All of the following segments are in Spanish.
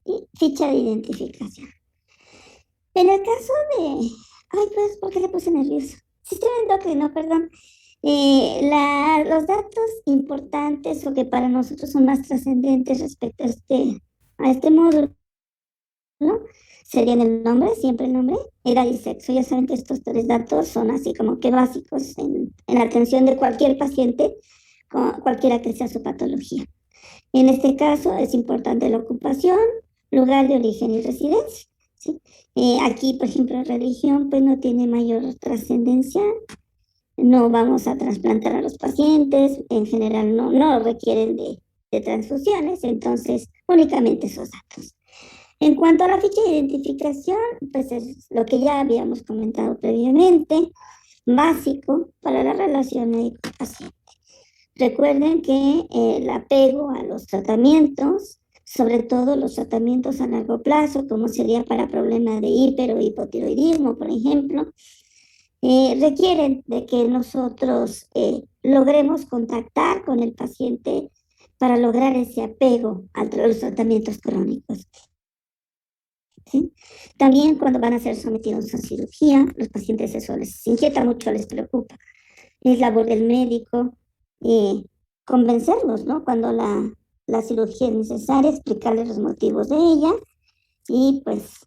y ficha de identificación. En el caso de... Ay, pues, ¿por qué le puse nervioso? Sistema endocrino, perdón. Los datos importantes o que para nosotros son más trascendentes respecto a este módulo, ¿no? Serían el nombre, siempre el nombre, edad y sexo. Ya saben que estos tres datos son así como que básicos en la atención de cualquier paciente, cualquiera que sea su patología. En este caso es importante la ocupación, lugar de origen y residencia, ¿sí? Aquí, por ejemplo, religión pues no tiene mayor trascendencia, no vamos a trasplantar a los pacientes, en general no requieren de transfusiones, entonces únicamente esos datos. En cuanto a la ficha de identificación, pues es lo que ya habíamos comentado previamente, básico para la relación médico-paciente. Recuerden que el apego a los tratamientos, sobre todo los tratamientos a largo plazo, como sería para problemas de hiper o hipotiroidismo, por ejemplo, requieren de que nosotros logremos contactar con el paciente para lograr ese apego a los tratamientos crónicos. ¿Sí? También cuando van a ser sometidos a cirugía, los pacientes eso les inquieta mucho, les preocupa. Es labor del médico eh, convencerlos, ¿no? Cuando la cirugía es necesaria, explicarles los motivos de ella y pues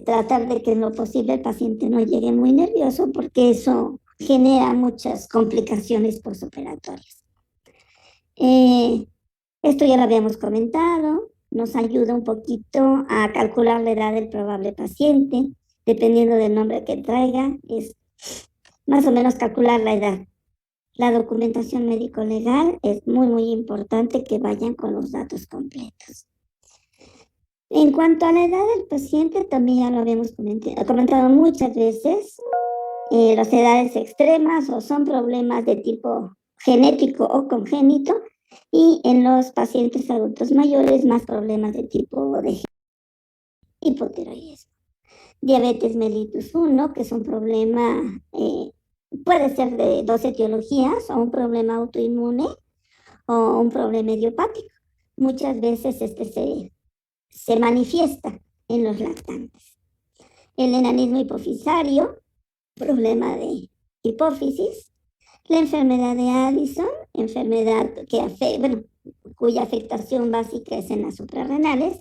tratar de que en lo posible el paciente no llegue muy nervioso porque eso genera muchas complicaciones postoperatorias. Eh, Esto ya lo habíamos comentado, nos ayuda un poquito a calcular la edad del probable paciente, dependiendo del nombre que traiga, es más o menos calcular la edad. La documentación médico-legal es muy importante que vayan con los datos completos. En cuanto a la edad del paciente, también ya lo habíamos comentado muchas veces, las edades extremas o son problemas de tipo genético o congénito, y en los pacientes adultos mayores más problemas de tipo de hipotiroidismo. Diabetes mellitus 1, que es un problema, puede ser de dos etiologías, o un problema autoinmune o un problema idiopático. Muchas veces se manifiesta en los lactantes. El enanismo hipofisario, problema de hipófisis. La enfermedad de Addison, enfermedad cuya afectación básica es en las suprarrenales.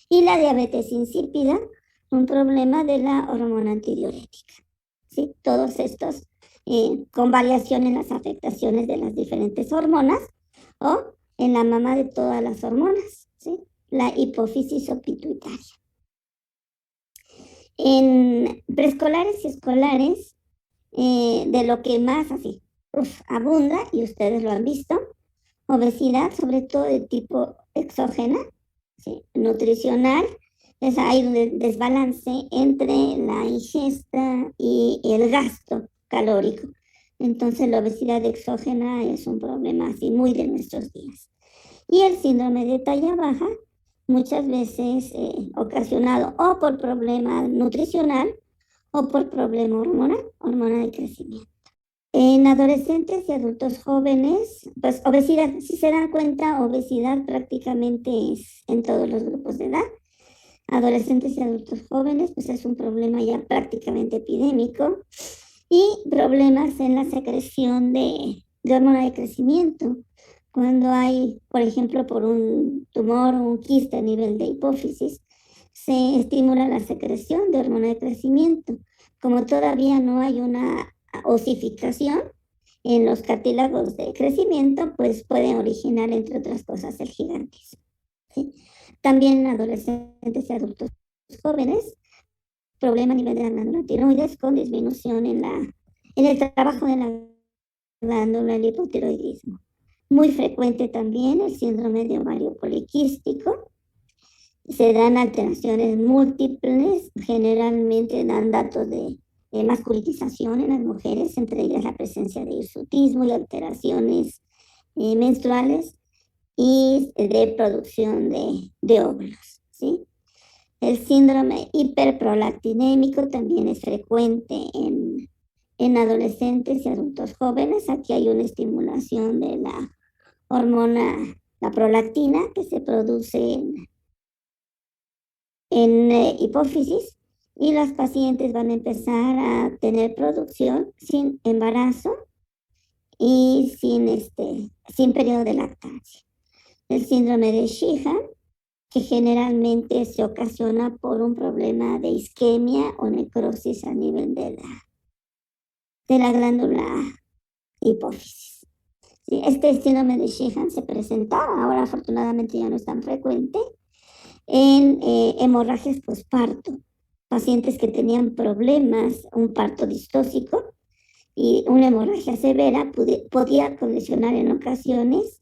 Y la diabetes insípida, un problema de la hormona antidiurética. ¿Sí? Todos estos con variación en las afectaciones de las diferentes hormonas o en la mama de todas las hormonas, ¿sí? La hipófisis o pituitaria. En preescolares y escolares, de lo que más así abunda, y ustedes lo han visto, obesidad, sobre todo de tipo exógena, ¿sí? Nutricional, hay un desbalance entre la ingesta y el gasto calórico. Entonces la obesidad exógena es un problema así muy de nuestros días. Y el síndrome de talla baja, muchas veces ocasionado o por problema nutricional o por problema hormona de crecimiento. En adolescentes y adultos jóvenes, pues obesidad, si se dan cuenta, obesidad prácticamente es en todos los grupos de edad. Adolescentes y adultos jóvenes, pues es un problema ya prácticamente epidémico. Y problemas en la secreción de hormona de crecimiento. Cuando hay, por ejemplo, por un tumor o un quiste a nivel de hipófisis, se estimula la secreción de hormona de crecimiento. Como todavía no hay una osificación en los cartílagos de crecimiento, pues pueden originar, entre otras cosas, el gigantismo. ¿Sí? También en adolescentes y adultos jóvenes, problema a nivel de la glándula tiroides con disminución en el trabajo de la glándula, el hipotiroidismo. Muy frecuente también el síndrome de ovario poliquístico. Se dan alteraciones múltiples, generalmente dan datos de masculinización en las mujeres, entre ellas la presencia de hirsutismo y alteraciones menstruales y de producción de óvulos, ¿sí? El síndrome hiperprolactinémico también es frecuente en adolescentes y adultos jóvenes. Aquí hay una estimulación de la hormona, la prolactina, que se produce en hipófisis y las pacientes van a empezar a tener producción sin embarazo y sin periodo de lactancia. El síndrome de Sheehan, que generalmente se ocasiona por un problema de isquemia o necrosis a nivel de la glándula hipófisis. Sí, este síndrome de Sheehan se presentaba, ahora afortunadamente ya no es tan frecuente, en hemorragias posparto, pacientes que tenían problemas, un parto distóxico y una hemorragia severa podía condicionar en ocasiones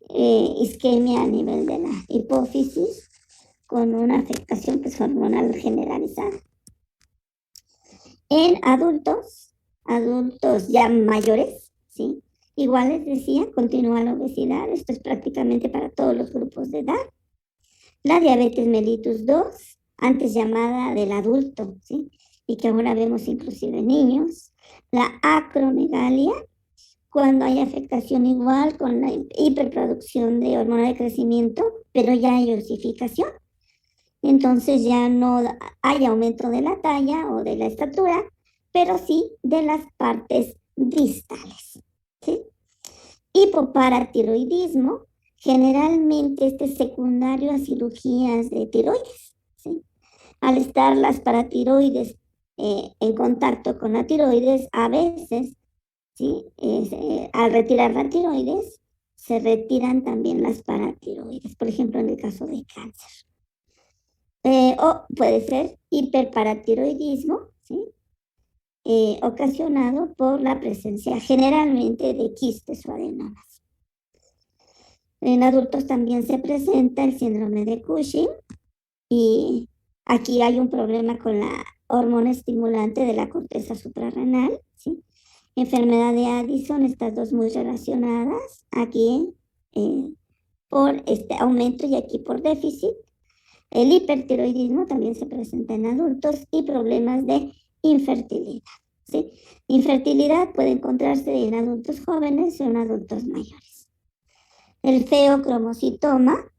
isquemia a nivel de la hipófisis con una afectación pues, hormonal generalizada. En adultos ya mayores, ¿sí? Igual les decía, continúa la obesidad, esto es prácticamente para todos los grupos de edad. La diabetes mellitus 2, antes llamada del adulto, ¿sí? Y que ahora vemos inclusive en niños. La acromegalia, cuando hay afectación igual con la hiperproducción de hormona de crecimiento, pero ya hay osificación. Entonces ya no hay aumento de la talla o de la estatura, pero sí de las partes distales, ¿sí? Hipoparatiroidismo, generalmente este es secundario a cirugías de tiroides, ¿sí? Al estar las paratiroides en contacto con la tiroides, a veces, ¿sí? Al retirar la tiroides, se retiran también las paratiroides, por ejemplo, en el caso de cáncer. O puede ser hiperparatiroidismo, ¿sí? Ocasionado por la presencia generalmente de quistes o adenomas. En adultos también se presenta el síndrome de Cushing y aquí hay un problema con la hormona estimulante de la corteza suprarrenal, ¿sí? Enfermedad de Addison, estas dos muy relacionadas, aquí por este aumento y aquí por déficit. El hipertiroidismo también se presenta en adultos y problemas de infertilidad, ¿sí? Infertilidad puede encontrarse en adultos jóvenes o en adultos mayores. El feocromocitoma,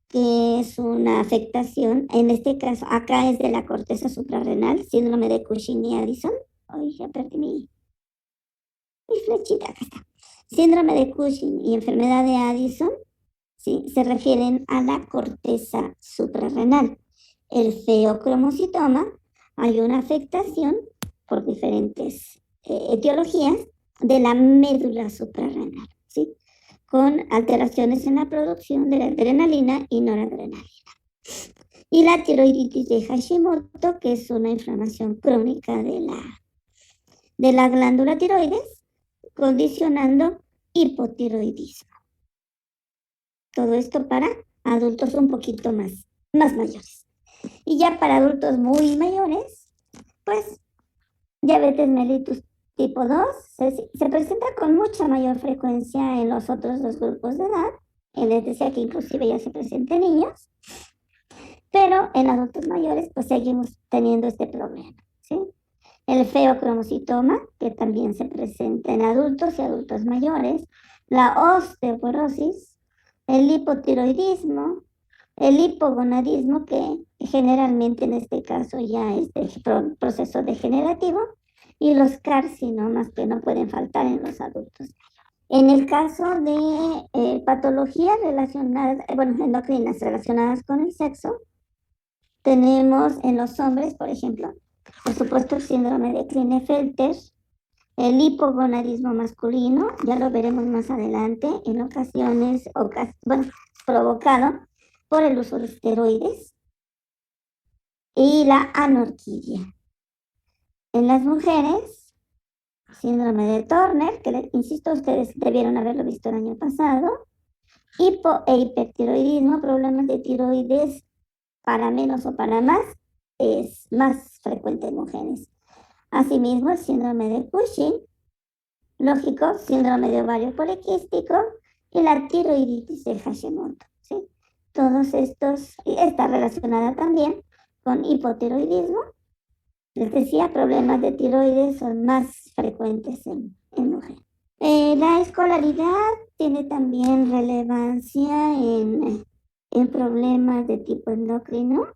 que es una afectación, en este caso, acá es de la corteza suprarrenal, síndrome de Cushing y Addison. Ay, ya perdí mi flechita, acá está. Síndrome de Cushing y enfermedad de Addison, ¿sí? Se refieren a la corteza suprarrenal. El feocromocitoma, hay una afectación por diferentes etiologías de la médula suprarrenal, ¿sí? Con alteraciones en la producción de la adrenalina y noradrenalina. Y la tiroiditis de Hashimoto, que es una inflamación crónica de la glándula tiroides, condicionando hipotiroidismo. Todo esto para adultos un poquito más mayores. Y ya para adultos muy mayores, pues diabetes mellitus tipo 2 se presenta con mucha mayor frecuencia en los otros dos grupos de edad. Les decía que inclusive ya se presenta en niños, pero en adultos mayores pues seguimos teniendo este problema, ¿sí? El feocromocitoma, que también se presenta en adultos y adultos mayores, la osteoporosis, el hipotiroidismo, el hipogonadismo, que generalmente en este caso ya es de proceso degenerativo, y los carcinomas que no pueden faltar en los adultos. En el caso de patologías relacionadas, endocrinas relacionadas con el sexo, tenemos en los hombres, por ejemplo, por supuesto el síndrome de Klinefelter, el hipogonadismo masculino, ya lo veremos más adelante, en ocasiones, provocado por el uso de esteroides, y la anorquia. En las mujeres, síndrome de Turner, que insisto, ustedes debieron haberlo visto el año pasado, hipo e hipertiroidismo, problemas de tiroides para menos o para más, es más frecuente en mujeres. Asimismo, el síndrome de Cushing, lógico, síndrome de ovario poliquístico y la tiroiditis de Hashimoto, ¿sí? Todos estos, está relacionada también con hipotiroidismo. Les decía, problemas de tiroides son más frecuentes en mujeres. La escolaridad tiene también relevancia en problemas de tipo endocrino.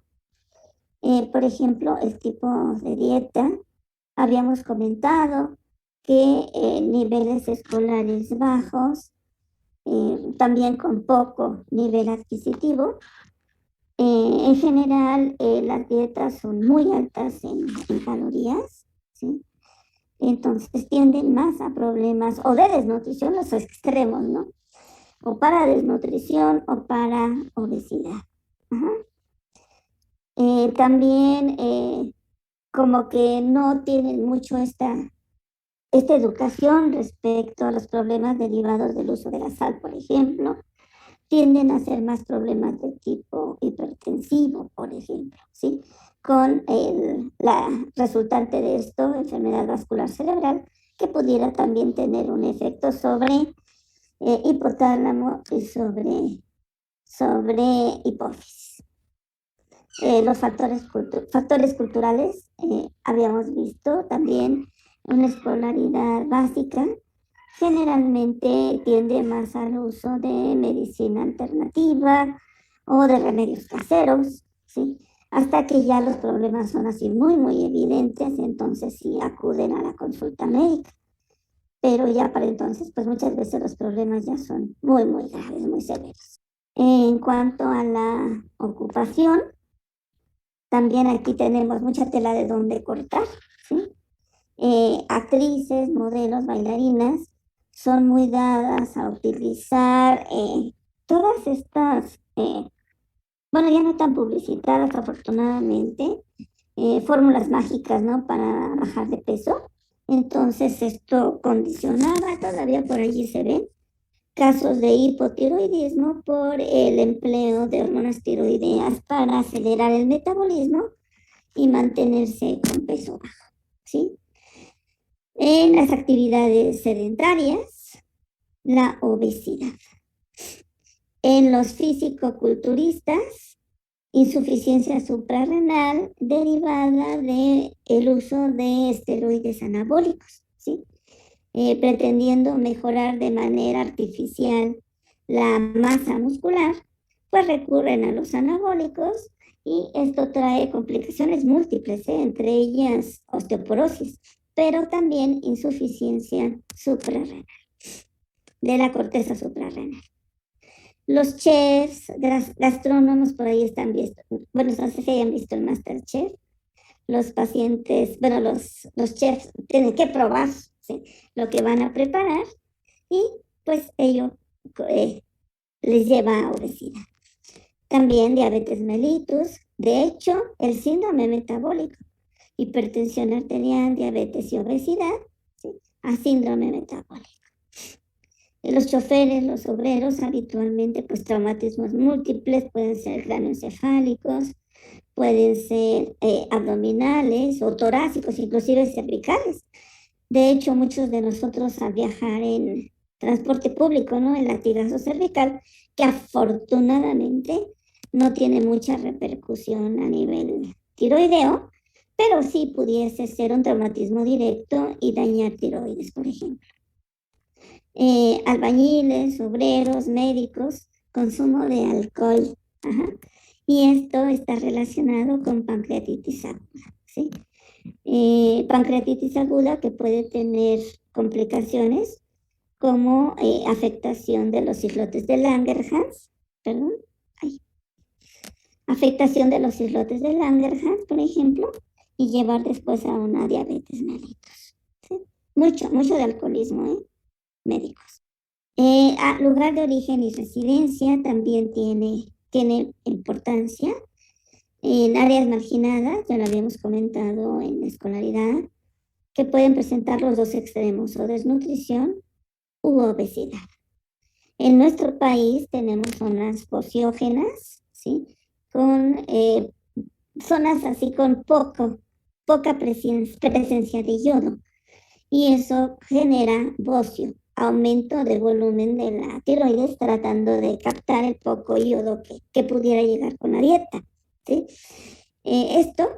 Por ejemplo, el tipo de dieta, habíamos comentado que niveles escolares bajos, también con poco nivel adquisitivo, en general las dietas son muy altas en calorías, ¿sí? Entonces tienden más a problemas o de desnutrición, los extremos, ¿no? O para desnutrición o para obesidad. Ajá. También como que no tienen mucho esta educación respecto a los problemas derivados del uso de la sal, por ejemplo, tienden a ser más problemas de tipo hipertensivo, por ejemplo, ¿sí? Con la resultante de esto, enfermedad vascular cerebral, que pudiera también tener un efecto sobre hipotálamo y sobre hipófisis. Los factores culturales, habíamos visto también una escolaridad básica, generalmente tiende más al uso de medicina alternativa o de remedios caseros, ¿sí? Hasta que ya los problemas son así muy, muy evidentes, entonces sí acuden a la consulta médica. Pero ya para entonces, pues muchas veces los problemas ya son muy, muy graves, muy severos. En cuanto a la ocupación, también aquí tenemos mucha tela de donde cortar, ¿sí? Actrices, modelos, bailarinas, son muy dadas a utilizar todas estas, bueno, ya no tan publicitadas afortunadamente, fórmulas mágicas, ¿no? Para bajar de peso. Entonces esto condicionaba, todavía por allí se ven casos de hipotiroidismo por el empleo de hormonas tiroideas para acelerar el metabolismo y mantenerse con peso bajo, ¿sí? En las actividades sedentarias, la obesidad. En los físico-culturistas, insuficiencia suprarrenal derivada del uso de esteroides anabólicos, ¿sí? Pretendiendo mejorar de manera artificial la masa muscular, pues recurren a los anabólicos y esto trae complicaciones múltiples, entre ellas osteoporosis, pero también insuficiencia suprarrenal, de la corteza suprarrenal. Los chefs, gastrónomos, por ahí están vistos, bueno, no sé si hayan visto el MasterChef, los pacientes, bueno, los chefs tienen que probar, ¿sí?, lo que van a preparar y pues ello les lleva a obesidad. También diabetes mellitus, de hecho, el síndrome metabólico, hipertensión arterial, diabetes y obesidad, ¿sí?, a síndrome metabólico. Los choferes, los obreros, habitualmente, pues traumatismos múltiples, pueden ser cráneoencefálicos, pueden ser abdominales o torácicos, inclusive cervicales. De hecho, muchos de nosotros al viajar en transporte público, ¿no?, el latigazo cervical, que afortunadamente no tiene mucha repercusión a nivel tiroideo, pero sí pudiese ser un traumatismo directo y dañar tiroides, por ejemplo. Albañiles, obreros, médicos, consumo de alcohol. Ajá. Y esto está relacionado con pancreatitis aguda, ¿sí? Pancreatitis aguda que puede tener complicaciones como afectación de los islotes de Langerhans, perdón, ay, afectación de los islotes de Langerhans, por ejemplo, y llevar después a una diabetes mellitus, ¿sí? Mucho de alcoholismo, médicos. Lugar de origen y residencia también tiene importancia. En áreas marginadas, ya lo habíamos comentado en la escolaridad, que pueden presentar los dos extremos, o desnutrición u obesidad. En nuestro país tenemos zonas fosiógenas, ¿sí?, con zonas así con poca presencia de yodo, y eso genera bocio, aumento del volumen de la tiroides, tratando de captar el poco yodo que pudiera llegar con la dieta, ¿sí? Esto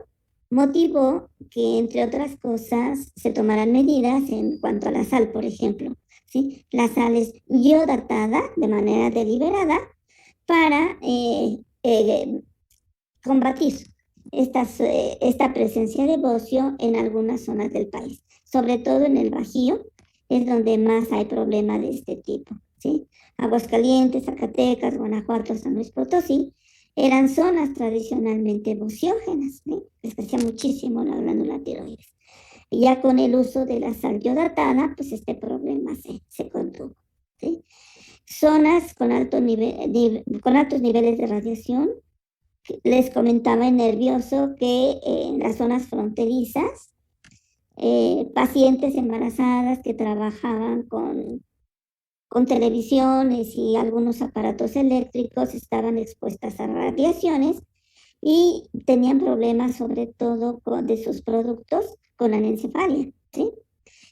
motivó que, entre otras cosas, se tomaran medidas en cuanto a la sal, por ejemplo, ¿sí? La sal es iodatada de manera deliberada para combatir esta presencia de bocio en algunas zonas del país, sobre todo en el Bajío, es donde más hay problemas de este tipo, ¿sí? Aguascalientes, Zacatecas, Guanajuato, San Luis Potosí, eran zonas tradicionalmente bociógenas, ¿sí? Les crecía muchísimo la glándula tiroides. Y ya con el uso de la sal iodatada, pues este problema se contuvo, ¿sí? Zonas con altos niveles de radiación. Les comentaba en nervioso que en las zonas fronterizas, pacientes embarazadas que trabajaban con televisiones y algunos aparatos eléctricos estaban expuestas a radiaciones y tenían problemas sobre todo de sus productos con anencefalia, ¿sí?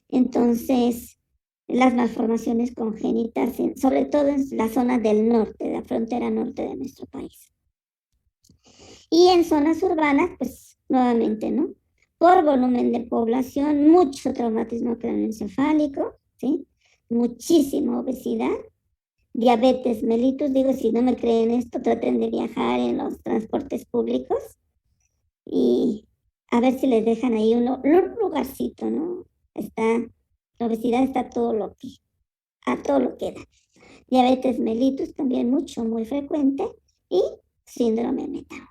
Entonces, las malformaciones congénitas, sobre todo en la zona del norte, de la frontera norte de nuestro país. Y en zonas urbanas, pues nuevamente, ¿no? Por volumen de población, mucho traumatismo craneoencefálico, ¿sí? Muchísima obesidad, diabetes mellitus. Digo, si no me creen esto, traten de viajar en los transportes públicos y a ver si les dejan ahí un lugarcito, ¿no? La obesidad está a todo lo que da. Diabetes mellitus también mucho, muy frecuente, y síndrome metabólico.